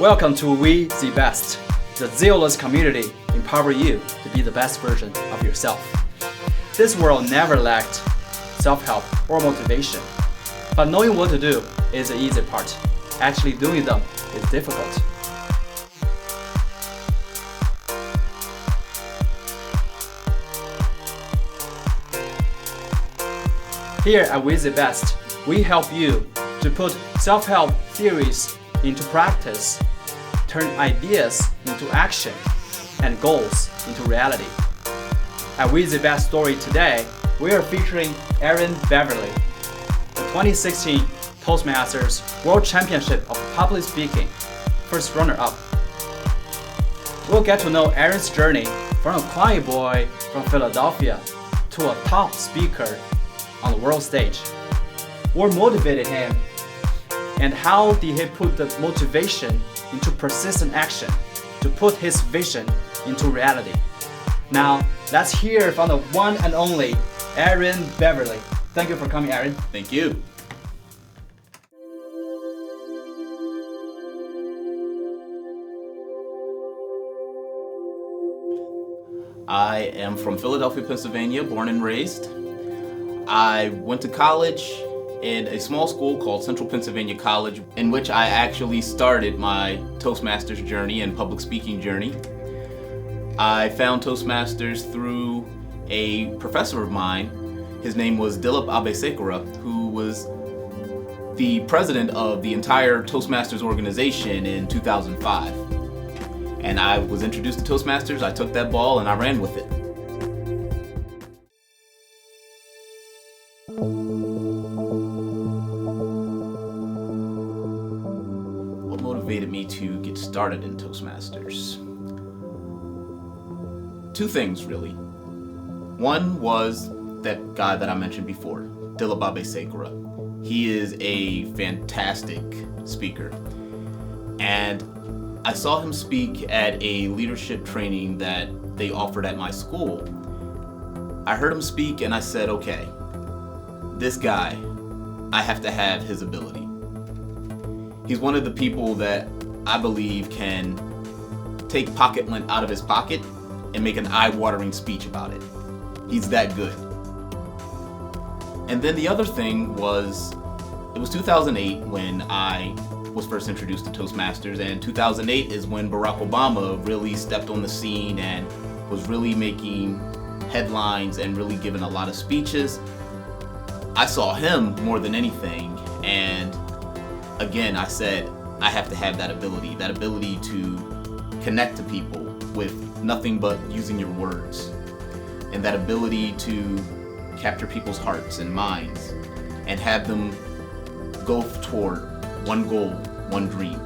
Welcome to WeZBest, the zealous community empowering you to be the best version of yourself. This world never lacked self-help or motivation, but knowing what to do is the easy part. Actually doing them is difficult. Here at WeZBest, we help you to put self-help theories into practice, turn ideas into action, and goals into reality. At WeZBest Story today, we are featuring Beverly, the 2016 Toastmasters World Championship of Public Speaking first runner-up. We'll get to know Aaron's journey from a quiet boy from Philadelphia to a top speaker on the world stage. What motivated him, and how did he put the motivation into persistent action to put his vision into reality? Now, let's hear from the one and only Beverly. Thank you for coming, Aaron. Thank you. I am from Philadelphia, Pennsylvania, born and raised. I went to college in a small school called Central Pennsylvania College, in which I actually started my Toastmasters journey and public speaking journey. I found Toastmasters through a professor of mine. His name was Dilip Abesekara, who was the president of the entire Toastmasters organization in 2005. And I was introduced to Toastmasters, I took that ball and I ran with it. What motivated me to get started in Toastmasters? Two things, really. One was that guy that I mentioned before, Dilip Abesekara. He is a fantastic speaker. And I saw him speak at a leadership training that they offered at my school. I heard him speak and I said, okay, this guy, I have to have his ability. He's one of the people that I believe can take pocket lint out of his pocket and make an eye-watering speech about it. He's that good. And then the other thing was, it was 2008 when I was first introduced to Toastmasters, and 2008 is when Barack Obama really stepped on the scene and was really making headlines and really giving a lot of speeches. I saw him more than anything, and again, I said, I have to have that ability to connect to people with nothing but using your words, and that ability to capture people's hearts and minds and have them go toward one goal, one dream.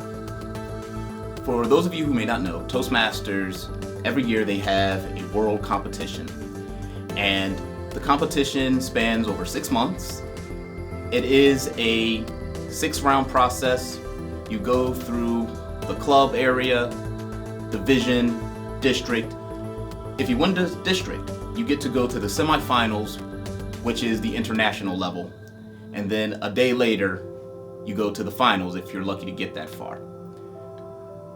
For those of you who may not know, Toastmasters, every year they have a world competition, and the competition spans over 6 months. It is a 6-round process. You go through the club area, division, district. If you win the district, you get to go to the semifinals, which is the international level. And then a day later, you go to the finals if you're lucky to get that far.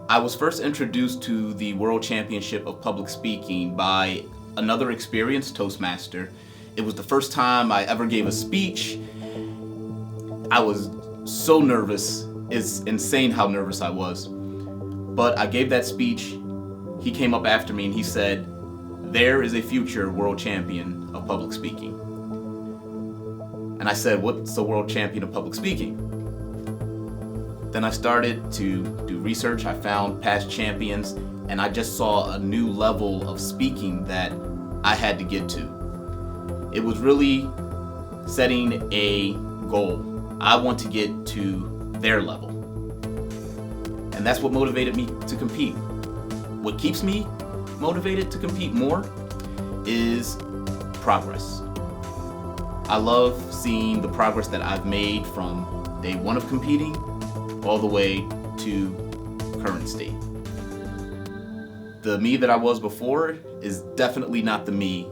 I was first introduced to the World Championship of Public Speaking by another experienced Toastmaster. It was the first time I ever gave a speech. I was so nervous. It's insane how nervous I was. But I gave that speech. He came up after me and he said, "There is a future world champion of public speaking." And I said, "What's a world champion of public speaking?" Then I started to do research. I found past champions, and I just saw a new level of speaking that I had to get to. It was really setting a goal. I want to get to their level. And that's what motivated me to compete. What keeps me motivated to compete more is progress. I love seeing the progress that I've made from day one of competing all the way to current state. The me that I was before is definitely not the me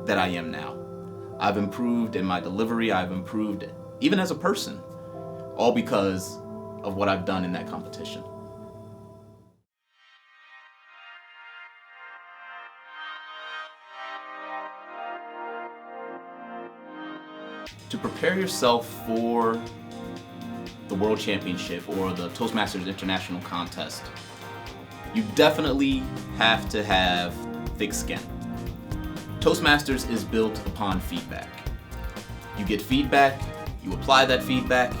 that I am now. I've improved in my delivery, I've improved even as a person, all because of what I've done in that competition. To prepare yourself for the World Championship or the Toastmasters International Contest, you definitely have to have thick skin. Toastmasters is built upon feedback. You get feedback, you apply that feedback,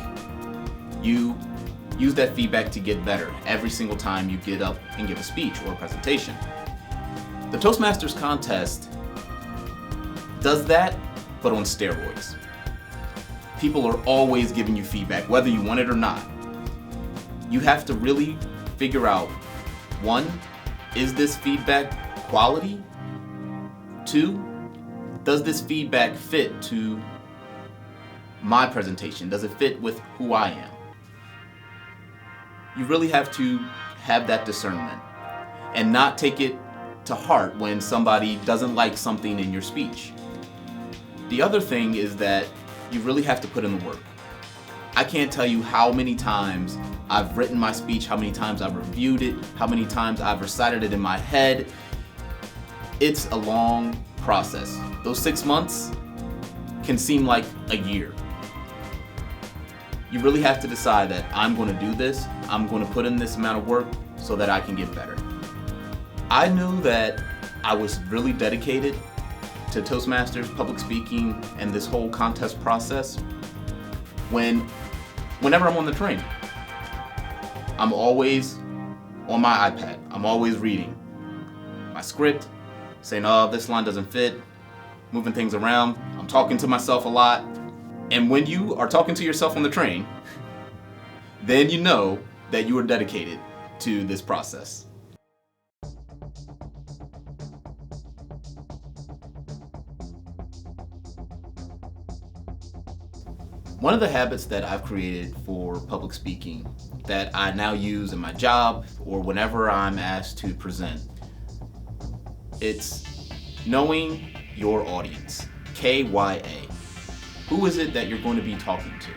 you use that feedback to get better every single time you get up and give a speech or a presentation. The Toastmasters contest does that, but on steroids. People are always giving you feedback, whether you want it or not. You have to really figure out, one, is this feedback quality? Two, does this feedback fit to my presentation? Does it fit with who I am? You really have to have that discernment and not take it to heart when somebody doesn't like something in your speech. The other thing is that you really have to put in the work. I can't tell you how many times I've written my speech, how many times I've reviewed it, how many times I've recited it in my head. It's a long process. Those 6 months can seem like a year. You really have to decide that I'm going to do this, I'm going to put in this amount of work so that I can get better. I knew that I was really dedicated to Toastmasters, public speaking, and this whole contest process whenever I'm on the train. I'm always on my iPad. I'm always reading my script, saying, oh, this line doesn't fit, moving things around. I'm talking to myself a lot. And when you are talking to yourself on the train, then you know that you are dedicated to this process. One of the habits that I've created for public speaking that I now use in my job or whenever I'm asked to present, it's knowing your audience, KYA. Who is it that you're going to be talking to?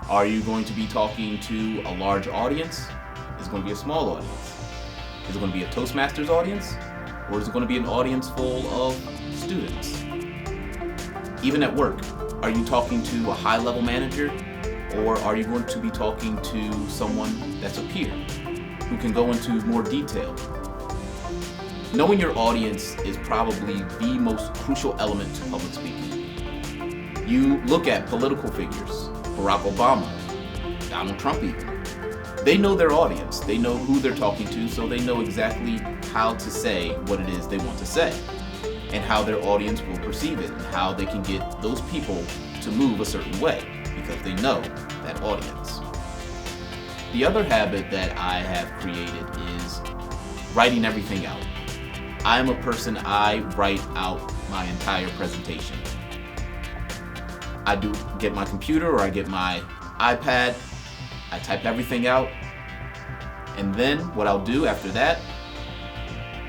Are you going to be talking to a large audience? Is it going to be a small audience? Is it going to be a Toastmasters audience? Or is it going to be an audience full of students? Even at work, are you talking to a high-level manager? Or are you going to be talking to someone that's a peer who can go into more detail? Knowing your audience is probably the most crucial element to public speaking. You look at political figures, Barack Obama, Donald Trump even. They know their audience. They know who they're talking to, so they know exactly how to say what it is they want to say and how their audience will perceive it and how they can get those people to move a certain way because they know that audience. The other habit that I have created is writing everything out. I am a person, I write out my entire presentation. I do get my computer or I get my iPad, I type everything out, and then what I'll do after that,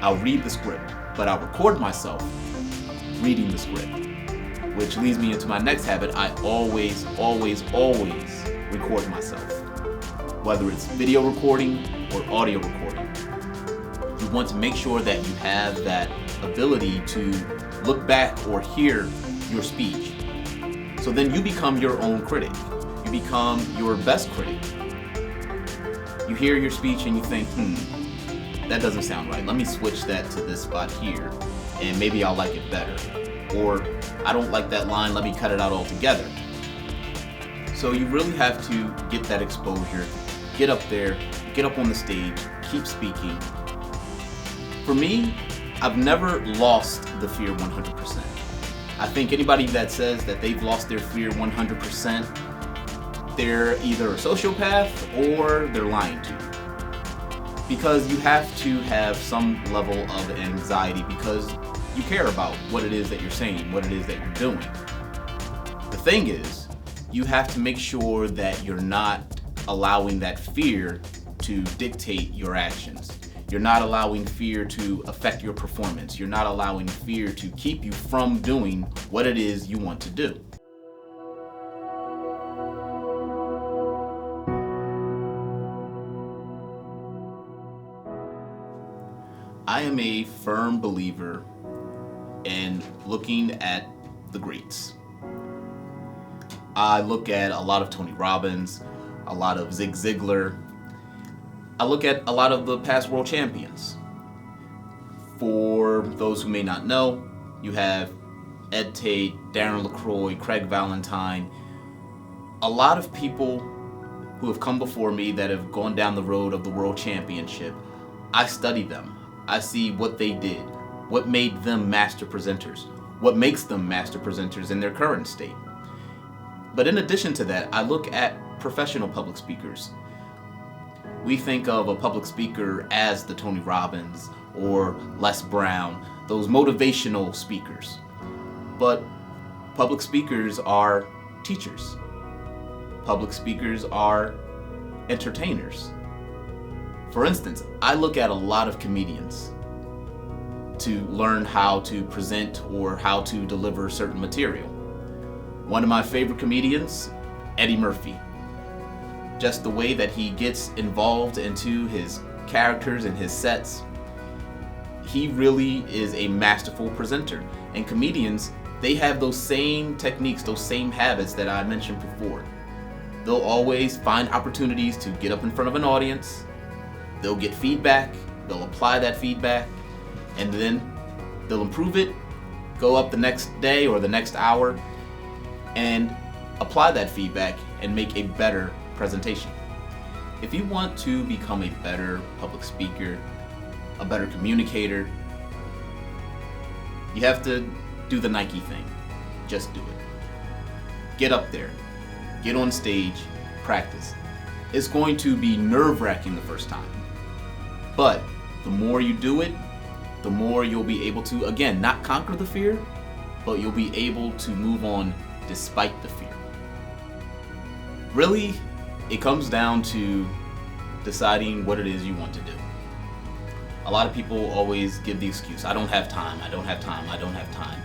I'll read the script, but I'll record myself reading the script, which leads me into my next habit. I always record myself, whether it's video recording or audio recording. You want to make sure that you have that ability to look back or hear your speech. So then you become your own critic. You become your best critic. You hear your speech and you think, that doesn't sound right. Let me switch that to this spot here and maybe I'll like it better. Or I don't like that line, let me cut it out altogether. So you really have to get that exposure, get up there, get up on the stage, keep speaking. For me, I've never lost the fear 100%. I think anybody that says that they've lost their fear 100%, they're either a sociopath or they're lying to you. Because you have to have some level of anxiety because you care about what it is that you're saying, what it is that you're doing. The thing is, you have to make sure that you're not allowing that fear to dictate your actions. You're not allowing fear to affect your performance. You're not allowing fear to keep you from doing what it is you want to do. I am a firm believer in looking at the greats. I look at a lot of Tony Robbins, a lot of Zig Ziglar. I look at a lot of the past world champions. For those who may not know, you have Ed Tate, Darren LaCroix, Craig Valentine. A lot of people who have come before me that have gone down the road of the world championship. I study them. I see what they did, what made them master presenters, what makes them master presenters in their current state. But in addition to that, I look at professional public speakers. We think of a public speaker as the Tony Robbins or Les Brown, those motivational speakers. But public speakers are teachers. Public speakers are entertainers. For instance, I look at a lot of comedians to learn how to present or how to deliver certain material. One of my favorite comedians, Eddie Murphy. Just the way that he gets involved into his characters and his sets, he really is a masterful presenter. And comedians, they have those same techniques, those same habits that I mentioned before. They'll always find opportunities to get up in front of an audience. They'll get feedback, they'll apply that feedback, and then they'll improve it, go up the next day or the next hour, and apply that feedback and make a better presentation. If you want to become a better public speaker, a better communicator, you have to do the Nike thing. Just do it. Get up there. Get on stage. Practice. It's going to be nerve-wracking the first time. But the more you do it, the more you'll be able to, again, not conquer the fear, but you'll be able to move on despite the fear. Really, it comes down to deciding what it is you want to do. A lot of people always give the excuse, I don't have time, I don't have time, I don't have time.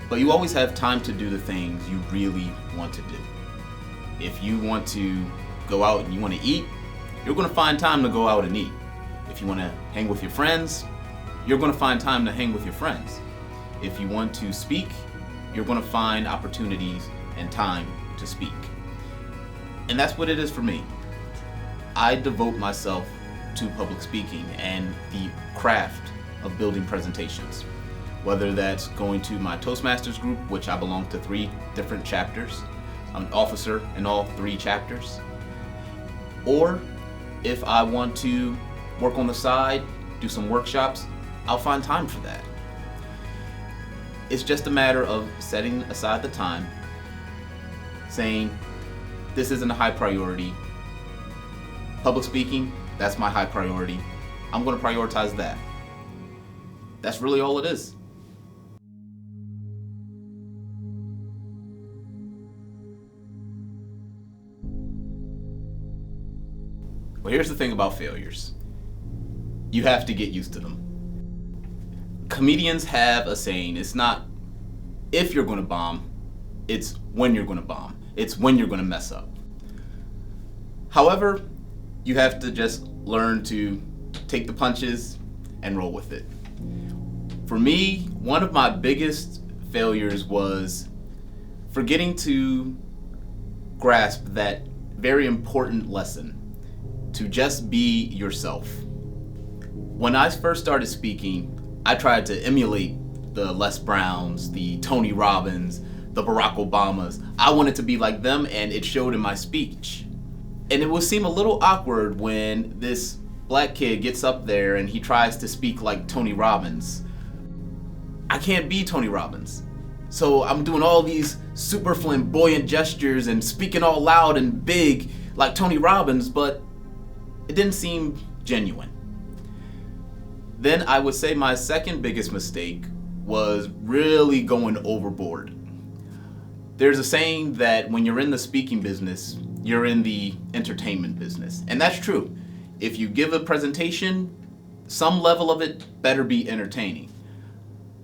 But you always have time to do the things you really want to do. If you want to go out and you want to eat, you're going to find time to go out and eat. If you want to hang with your friends, you're going to find time to hang with your friends. If you want to speak, you're going to find opportunities and time to speak. And that's what it is for me. I devote myself to public speaking and the craft of building presentations. Whether that's going to my Toastmasters group, which I belong to 3 different chapters. I'm an officer in all 3 chapters. Or if I want to work on the side, do some workshops, I'll find time for that. It's just a matter of setting aside the time, saying, this isn't a high priority. Public speaking, that's my high priority. I'm going to prioritize that. That's really all it is. Well, here's the thing about failures. You have to get used to them. Comedians have a saying, it's not if you're going to bomb, it's when you're going to bomb. It's when you're going to mess up. However, you have to just learn to take the punches and roll with it. For me, one of my biggest failures was forgetting to grasp that very important lesson, to just be yourself. When I first started speaking, I tried to emulate the Les Browns, the Tony Robbins, the Barack Obamas. I wanted to be like them, and it showed in my speech. And it will seem a little awkward when this black kid gets up there and he tries to speak like Tony Robbins. I can't be Tony Robbins. So I'm doing all these super flamboyant gestures and speaking all loud and big like Tony Robbins, but it didn't seem genuine. Then I would say my second biggest mistake was really going overboard. There's a saying that when you're in the speaking business, you're in the entertainment business. And that's true. If you give a presentation, some level of it better be entertaining.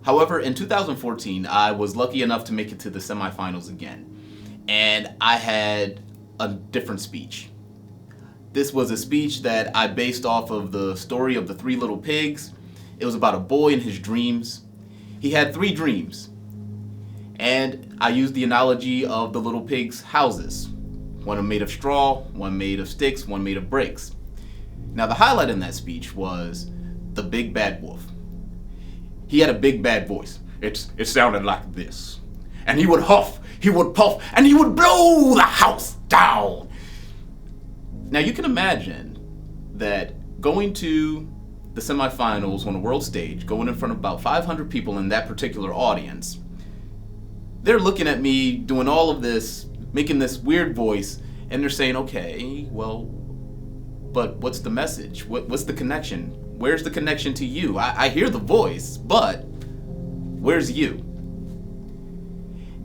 However, in 2014, I was lucky enough to make it to the semifinals again. And I had a different speech. This was a speech that I based off of the story of the 3 little pigs. It was about a boy and his dreams. He had 3 dreams. And I used the analogy of the little pigs' houses. One made of straw, one made of sticks, one made of bricks. Now the highlight in that speech was the big bad wolf. He had a big bad voice. It sounded like this. And he would huff, he would puff, and he would blow the house down. Now you can imagine that going to the semifinals on a world stage, going in front of about 500 people in that particular audience, they're looking at me doing all of this, making this weird voice, and they're saying, okay, well, but what's the message? What's the connection? Where's the connection to you? I hear the voice, but where's you?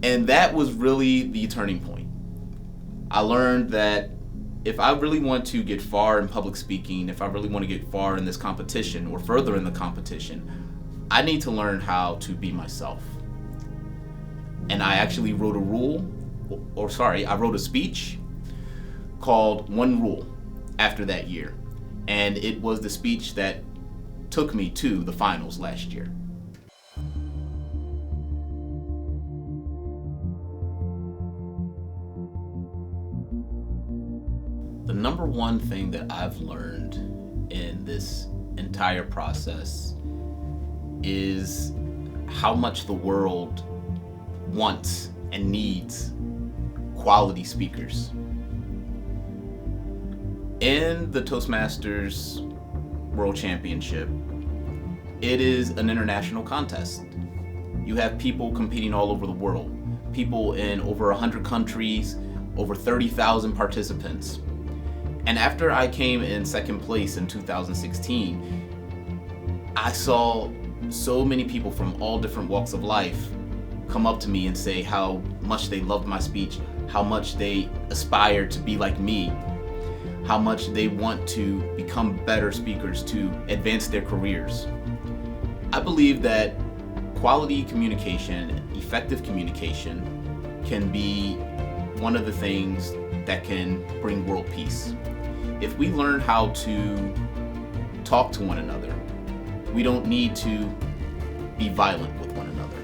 And that was really the turning point. I learned that if I really want to get far in public speaking, if I really want to get far in this competition or further in the competition, I need to learn how to be myself. And I actually wrote I wrote a speech called One Rule after that year. And it was the speech that took me to the finals last year. The number one thing that I've learned in this entire process is how much the world wants and needs quality speakers. In the Toastmasters World Championship, it is an international contest. You have people competing all over the world, people in over 100 countries, over 30,000 participants. And after I came in second place in 2016, I saw so many people from all different walks of life come up to me and say how much they loved my speech, how much they aspire to be like me, how much they want to become better speakers to advance their careers. I believe that quality communication, effective communication, can be one of the things that can bring world peace. If we learn how to talk to one another, we don't need to be violent with one another.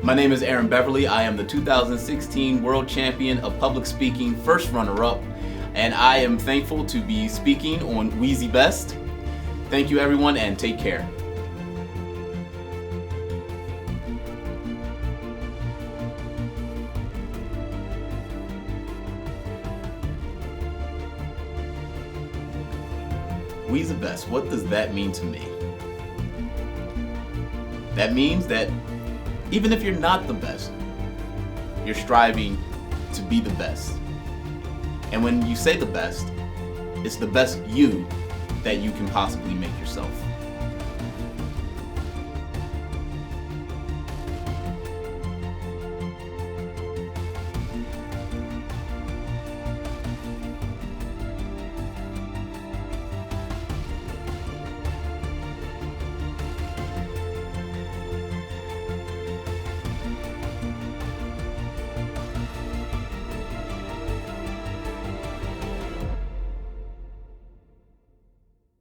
My name is Beverly. I am the 2016 World Champion of Public Speaking, first runner-up, and I am thankful to be speaking on WeZBest. Thank you everyone, and take care. WeZBest, what does that mean to me? That means that even if you're not the best, you're striving to be the best. And when you say the best, it's the best you that you can possibly make yourself.